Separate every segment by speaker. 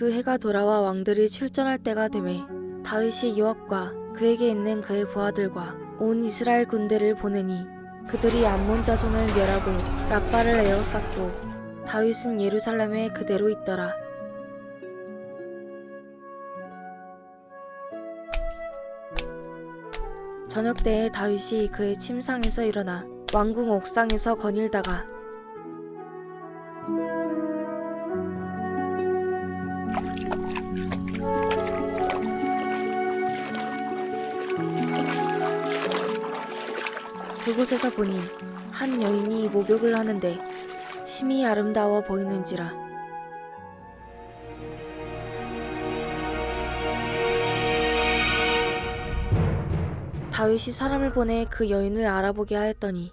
Speaker 1: 그 해가 돌아와 왕들이 출전할 때가 되매 다윗이 요압과 그에게 있는 그의 부하들과 온 이스라엘 군대를 보내니 그들이 암몬 자손을 멸하고 랍바를 에워쌌고 다윗은 예루살렘에 그대로 있더라. 저녁 때에 다윗이 그의 침상에서 일어나 왕궁 옥상에서 거닐다가 그곳에서 보니 한 여인이 목욕을 하는데 심히 아름다워 보이는지라. 다윗이 사람을 보내 그 여인을 알아보게 하였더니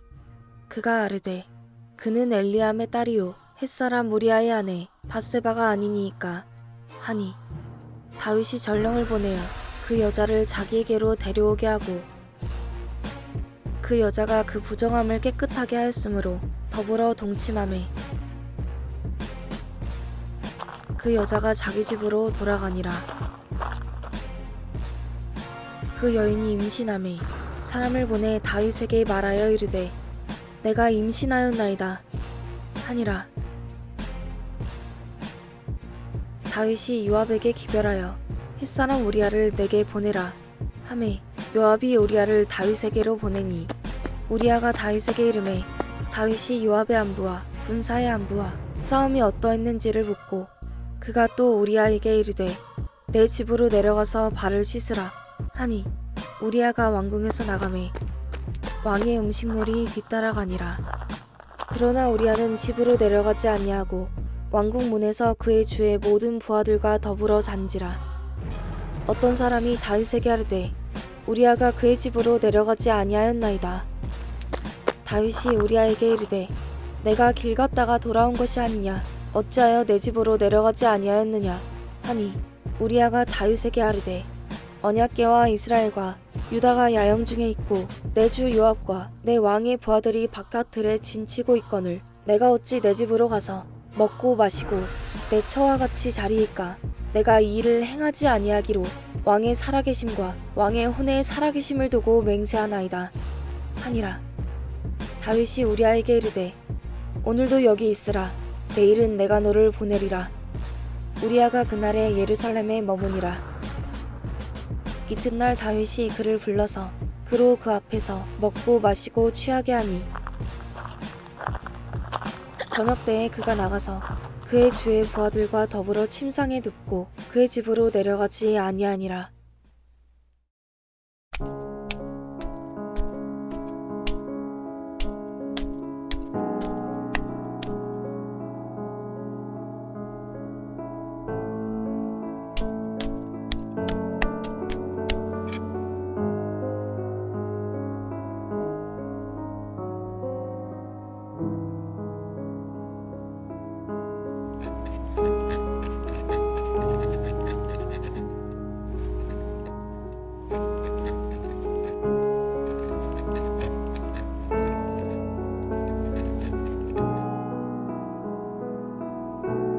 Speaker 1: 그가 아르되 그는 엘리암의 딸이요 햇사람 우리아의 아내 밧세바가 아니니이까 하니 다윗이 전령을 보내어 그 여자를 자기에게로 데려오게 하고 그 여자가 그 부정함을 깨끗하게 하였으므로 더불어 동침하매 그 여자가 자기 집으로 돌아가니라. 그 여인이 임신하매 사람을 보내 다윗에게 말하여 이르되 내가 임신하였나이다 하니라. 다윗이 요압에게 기별하여 햇사람 우리아를 내게 보내라 하매 요압이 우리아를 다윗에게로 보내니 우리아가 다윗에게 이르매 다윗이 요압의 안부와 군사의 안부와 싸움이 어떠했는지를 묻고 그가 또 우리아에게 이르되 내 집으로 내려가서 발을 씻으라 하니 우리아가 왕궁에서 나가매 왕의 음식물이 뒤따라가니라. 그러나 우리아는 집으로 내려가지 아니하고 왕궁 문에서 그의 주의 모든 부하들과 더불어 잔지라. 어떤 사람이 다윗에게 하르되 우리아가 그의 집으로 내려가지 아니하였나이다. 다윗이 우리아에게 이르되 내가 길 갔다가 돌아온 것이 아니냐 어찌하여 내 집으로 내려가지 아니하였느냐 하니 우리아가 다윗에게 아르되 언약궤와 이스라엘과 유다가 야영 중에 있고 내 주 요압과 내 왕의 부하들이 바깥 들에 진치고 있거늘 내가 어찌 내 집으로 가서 먹고 마시고 내 처와 같이 자리일까. 내가 이 일을 행하지 아니하기로 왕의 살아계심과 왕의 혼의 살아계심을 두고 맹세하나이다 하니라. 다윗이 우리아에게 이르되 오늘도 여기 있으라. 내일은 내가 너를 보내리라. 우리아가 그날에 예루살렘에 머무니라. 이튿날 다윗이 그를 불러서 그로 그 앞에서 먹고 마시고 취하게 하니 저녁 때에 그가 나가서 그의 주의 부하들과 더불어 침상에 눕고 그의 집으로 내려가지 아니하니라.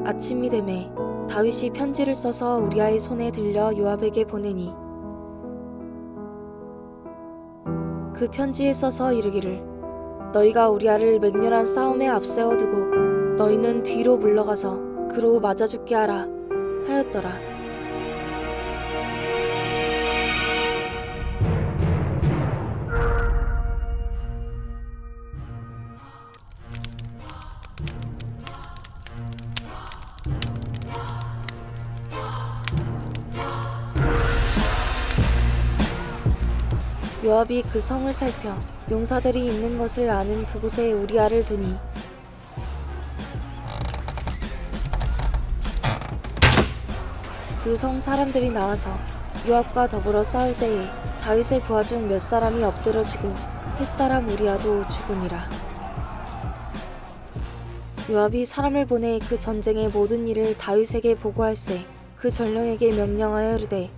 Speaker 1: 아침이 되매 다윗이 편지를 써서 우리아의 손에 들려 요압에게 보내니 그 편지에 써서 이르기를 너희가 우리아를 맹렬한 싸움에 앞세워 두고 너희는 뒤로 물러가서 그로 맞아 죽게 하라 하였더라. 요압이 그 성을 살펴 용사들이 있는 것을 아는 그곳에 우리아를 두니 그 성 사람들이 나와서 요압과 더불어 싸울 때에 다윗의 부하 중 몇 사람이 엎드러지고 햇사람 우리아도 죽으니라. 요압이 사람을 보내 그 전쟁의 모든 일을 다윗에게 보고할세 그 전령에게 명령하여 이르되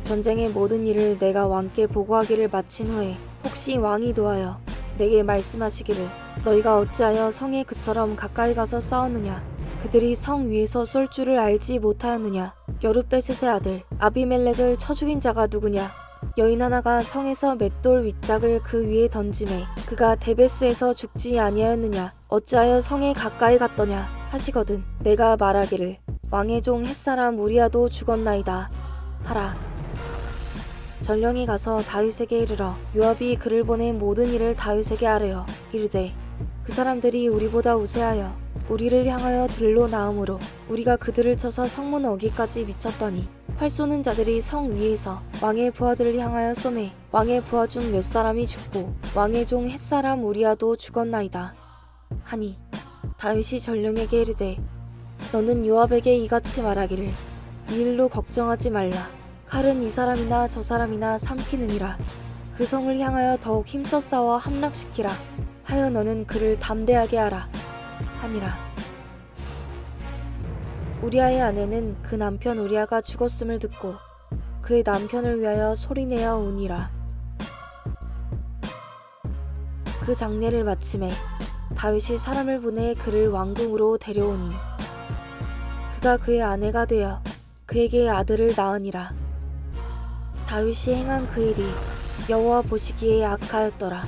Speaker 1: 전쟁의 모든 일을 내가 왕께 보고하기를 마친 후에 혹시 왕이 도하여 내게 말씀하시기를 너희가 어찌하여 성에 그처럼 가까이 가서 싸웠느냐 그들이 성 위에서 쏠 줄을 알지 못하였느냐? 여룻베셋의 아들 아비멜렉을 쳐 죽인 자가 누구냐? 여인 하나가 성에서 맷돌 윗짝을 그 위에 던짐에 그가 데베스에서 죽지 아니하였느냐? 어찌하여 성에 가까이 갔더냐? 하시거든 내가 말하기를 왕의 종 햇사람 우리아도 죽었나이다 하라. 전령이 가서 다윗에게 이르러 요압이 그를 보낸 모든 일을 다윗에게 아뢰어 이르되 그 사람들이 우리보다 우세하여 우리를 향하여 들로 나음으로 우리가 그들을 쳐서 성문 어기까지 미쳤더니 활 쏘는 자들이 성 위에서 왕의 부하들을 향하여 쏘매 왕의 부하 중 몇 사람이 죽고 왕의 종 햇사람 우리아도 죽었나이다 하니 다윗이 전령에게 이르되 너는 요압에게 이같이 말하기를 이 일로 걱정하지 말라. 칼은 이 사람이나 저 사람이나 삼키느니라. 그 성을 향하여 더욱 힘써 싸워 함락시키라 하여 너는 그를 담대하게 하라 하니라. 우리아의 아내는 그 남편 우리아가 죽었음을 듣고 그의 남편을 위하여 소리내어 우니라. 그 장례를 마침에 다윗이 사람을 보내 그를 왕궁으로 데려오니 그가 그의 아내가 되어 그에게 아들을 낳으니라. 다윗이 행한 그 일이 여호와 보시기에 악하였더라.